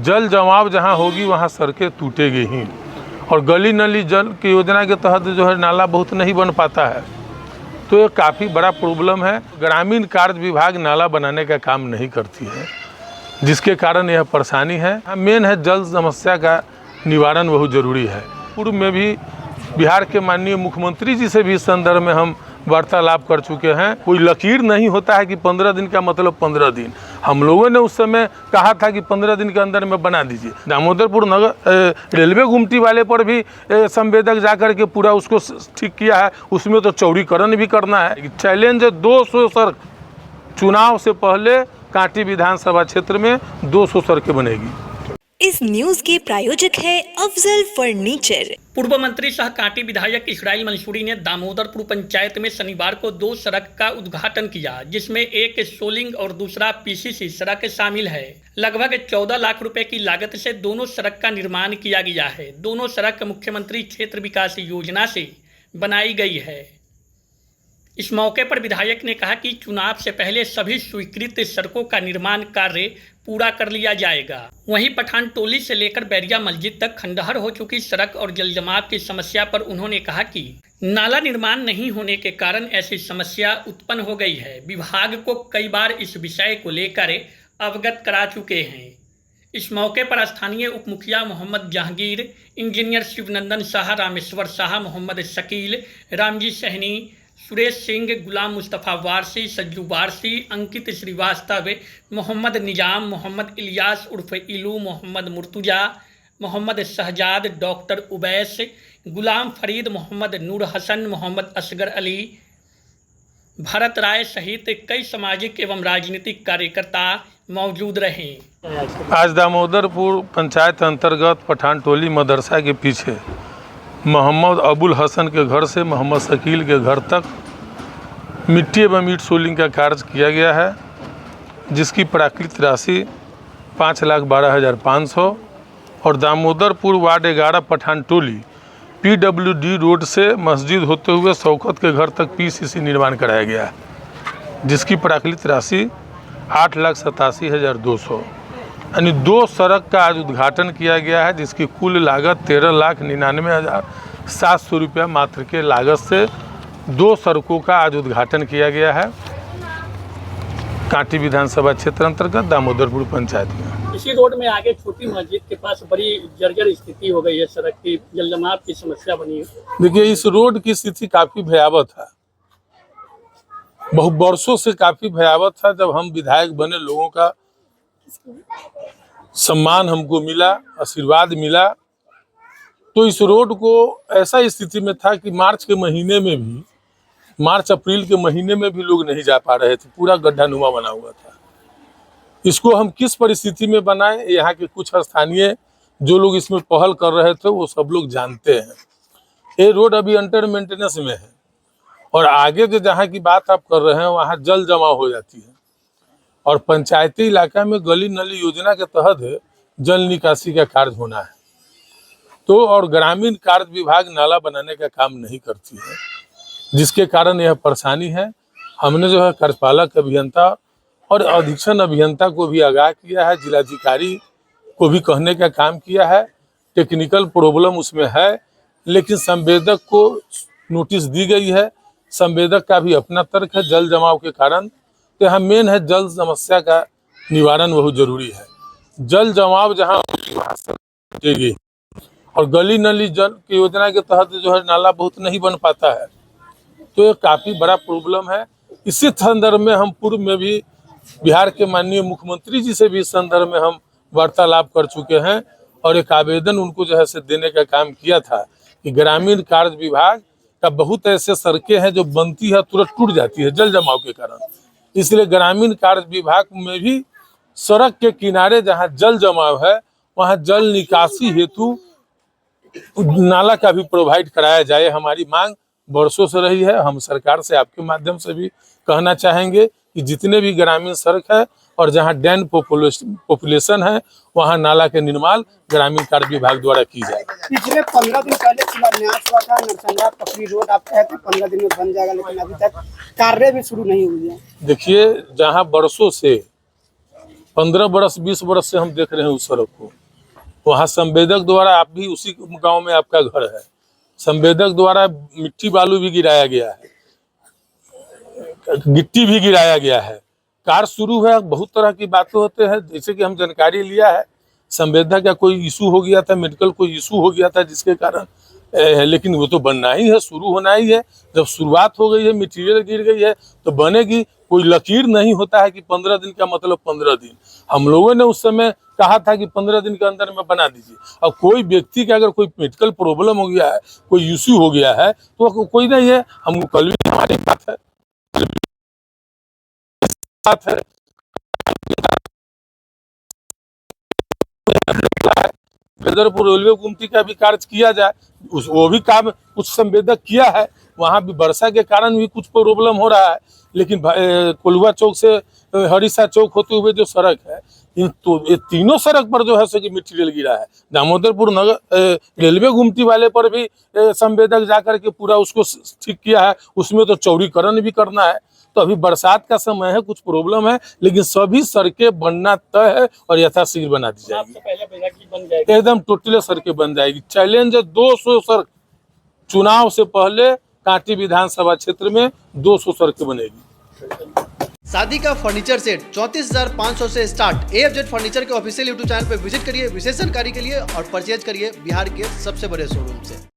जल जमाव जहाँ होगी वहाँ सड़कें टूटेगी ही, और गली नली जल की योजना के तहत जो है नाला बहुत नहीं बन पाता है, तो ये काफ़ी बड़ा प्रॉब्लम है। ग्रामीण कार्य विभाग नाला बनाने का काम नहीं करती है, जिसके कारण यह परेशानी है। मेन है जल समस्या का निवारण बहुत ज़रूरी है। पूर्व में भी बिहार के माननीय मुख्यमंत्री जी से भी इस संदर्भ में हम वार्तालाप कर चुके हैं। कोई लकीर नहीं होता है कि 15 दिन का मतलब 15 दिन। हम लोगों ने उस समय कहा था कि 15 दिन के अंदर में बना दीजिए। दामोदरपुर नगर रेलवे गुमटी वाले पर भी संवेदक जाकर के पूरा उसको ठीक किया है, उसमें तो चौड़ीकरण भी करना है। चैलेंज 200 सड़क, चुनाव से पहले कांटी विधानसभा क्षेत्र में 200 सड़कें बनेगी। इस न्यूज के प्रायोजक है अफजल फर्नीचर। पूर्व मंत्री सह कांटी विधायक इसराइल मंसूरी ने दामोदरपुर पंचायत में शनिवार को 2 सड़क का उद्घाटन किया, जिसमें एक सोलिंग और दूसरा पीसीसी सड़क शामिल है। लगभग 14 लाख रुपए की लागत से दोनों सड़क का निर्माण किया गया है। दोनों सड़क मुख्यमंत्री क्षेत्र विकास योजना से बनाई गई है। इस मौके पर विधायक ने कहा कि चुनाव से पहले सभी स्वीकृत सड़कों का निर्माण कार्य पूरा कर लिया जाएगा। वहीं पठान टोली से लेकर बैरिया मस्जिद तक खंडहर हो चुकी सड़क और जलजमाव की समस्या पर उन्होंने कहा कि नाला निर्माण नहीं होने के कारण ऐसी समस्या उत्पन्न हो गई है। विभाग को कई बार इस विषय को लेकर अवगत करा चुके हैं। इस मौके पर स्थानीय उप मुखिया मोहम्मद जहांगीर, इंजीनियर शिवनंदन शाह, रामेश्वर शाह, मोहम्मद शकील, रामजी सहनी, सुरेश सिंह, गुलाम मुस्तफ़ा वारसी, सज्जू वारसी, अंकित श्रीवास्तव, मोहम्मद निजाम, मोहम्मद इलियास उर्फ इलू, मोहम्मद मुर्तुजा, मोहम्मद शहजाद, डॉक्टर उबैस, गुलाम फरीद, मोहम्मद नूर हसन, मोहम्मद असगर अली, भरत राय सहित कई सामाजिक एवं राजनीतिक कार्यकर्ता मौजूद रहे। आज दामोदरपुर पंचायत अंतर्गत पठान टोली मदरसा के पीछे मोहम्मद अबुल हसन के घर से मोहम्मद शकील के घर तक मिट्टी एवं ईंट सोलिंग का कार्य किया गया है, जिसकी प्राकृत राशि 5,12,500 और Damodarpur ward 11 Pathan Toli PWD road से मस्जिद होते हुए शौकत के घर तक PCC निर्माण कराया गया है, जिसकी प्राकृत राशि 8,87,200 यानी 2 सड़क का आज उद्घाटन किया गया है, जिसकी कुल लागत 13,99,700 रुपया मात्र के लागत से 2 सड़कों का आज उद्घाटन किया गया है कांटी विधानसभा क्षेत्र अंतर्गत दामोदरपुर पंचायत में। इसी रोड में आगे छोटी मस्जिद के पास बड़ी जर्जर स्थिति हो गई है, सड़क की जलजमाव की समस्या बनी है। देखिए, इस रोड की स्थिति काफ़ी भयावह था, बहुत वर्षों से काफ़ी भयावह था। जब हम विधायक बने, लोगों का सम्मान हमको मिला, आशीर्वाद मिला, तो इस रोड को ऐसा स्थिति में था कि मार्च अप्रैल के महीने में भी लोग नहीं जा पा रहे थे। पूरा गड्ढानुमा बना हुआ था। इसको हम किस परिस्थिति में बनाए, यहाँ के कुछ स्थानीय जो लोग इसमें पहल कर रहे थे वो सब लोग जानते हैं। ये रोड अभी अंडर मेंटेनेंस में है, और आगे जो जहाँ की बात आप कर रहे हैं वहाँ जल जमाव हो जाती है, और पंचायती इलाका में गली नली योजना के तहत जल निकासी का कार्य होना है, तो और ग्रामीण कार्य विभाग नाला बनाने का काम नहीं करती है, जिसके कारण यह परेशानी है। हमने जो है कार्यपालक अभियंता और अधीक्षण अभियंता को भी आगाह किया है, जिलाधिकारी को भी कहने का काम किया है। टेक्निकल प्रॉब्लम उसमें है, लेकिन संवेदक को नोटिस दी गई है। संवेदक का भी अपना तर्क है जल जमाव के कारण। तो यहाँ मेन है जल समस्या का निवारण बहुत जरूरी है। जल जमाव जहाँ होगी और गली नली जल की योजना के तहत जो है नाला बहुत नहीं बन पाता है, तो ये काफ़ी बड़ा प्रॉब्लम है। इसी संदर्भ में हम पूर्व में भी बिहार के माननीय मुख्यमंत्री जी से भी इस संदर्भ में हम वार्तालाप कर चुके हैं, और एक आवेदन उनको जो है से देने का काम किया था कि ग्रामीण कार्य विभाग का बहुत ऐसे सड़कें हैं जो बनती है तुरंत टूट जाती है जल जमाव के कारण। इसलिए ग्रामीण कार्य विभाग में भी सड़क के किनारे जहाँ जल जमाव है वहाँ जल निकासी हेतु नाला का भी प्रोवाइड कराया जाए। हमारी मांग वर्षों से रही है। हम सरकार से आपके माध्यम से भी कहना चाहेंगे कि जितने भी ग्रामीण सड़क है और जहां डेन पॉपुलेशन है वहां नाला के निर्माण ग्रामीण कार्य विभाग द्वारा की जाए। पिछले 15 दिन पहले शिलान्यास हुआ था नरसंगा पकड़ी रोड, आप कहते 15 दिन में बन जाएगा, लेकिन अभी तक कार्य भी शुरू नहीं हुई है। देखिए, जहां वर्षों से 15 बरस 20 बरस से हम देख रहे हैं उस सड़क को। वहाँ संवेदक द्वारा, आप भी उसी गांव में आपका घर है, संवेदक द्वारा मिट्टी बालू भी गिराया गया है, गिट्टी भी गिराया गया है। कार्य शुरू है, बहुत तरह की बातें होते हैं, जैसे कि हम जानकारी लिया है संवेदक का कोई इशू हो गया था, मेडिकल कोई इशू हो गया था जिसके कारण लेकिन वो तो बनना ही है, शुरू होना ही है। जब शुरुआत हो गई है, मटेरियल गिर गई है तो बनेगी। कोई लकीर नहीं होता है कि 15 दिन का मतलब 15 दिन। हम लोगों ने उस समय कहा था कि 15 दिन के अंदर में बना दीजिए। अब कोई व्यक्ति का अगर कोई मेडिकल प्रॉब्लम हो गया है, कोई इशू हो गया है तो कोई नहीं है, हमको कल भी हमारी बात है गदरपुर रेलवे गुमटी का भी कार्य किया जाए, वो भी काम कुछ संवेदक किया है। वहाँ भी वर्षा के कारण भी कुछ प्रॉब्लम हो रहा है, लेकिन कोलुआ चौक से हरिसा चौक होते हुए जो सड़क है, ये तीनों सड़क पर जो है सो मटेरियल गिरा है। दामोदरपुर नगर रेलवे गुमटी वाले पर भी संवेदक जाकर के पूरा उसको ठीक किया है, उसमें तो चौड़ीकरण भी करना है। तो अभी बरसात का समय है, कुछ प्रॉब्लम है, लेकिन सभी सड़कें बनना तय है और यथाशीघ्र बना दी जाएगी। एकदम टोटल सड़कें बन जाएगी। चैलेंज है 200 सड़क, चुनाव से पहले कांटी विधानसभा क्षेत्र में 200 सड़कें बनेगी। शादी का फर्नीचर सेट 34,500 से स्टार्ट। AFZ फर्नीचर के ऑफिशियल यूट्यूब चैनल पर विजिट करिए विशेष जानकारी के लिए और परचेज करिए बिहार के सबसे बड़े शोरूम से।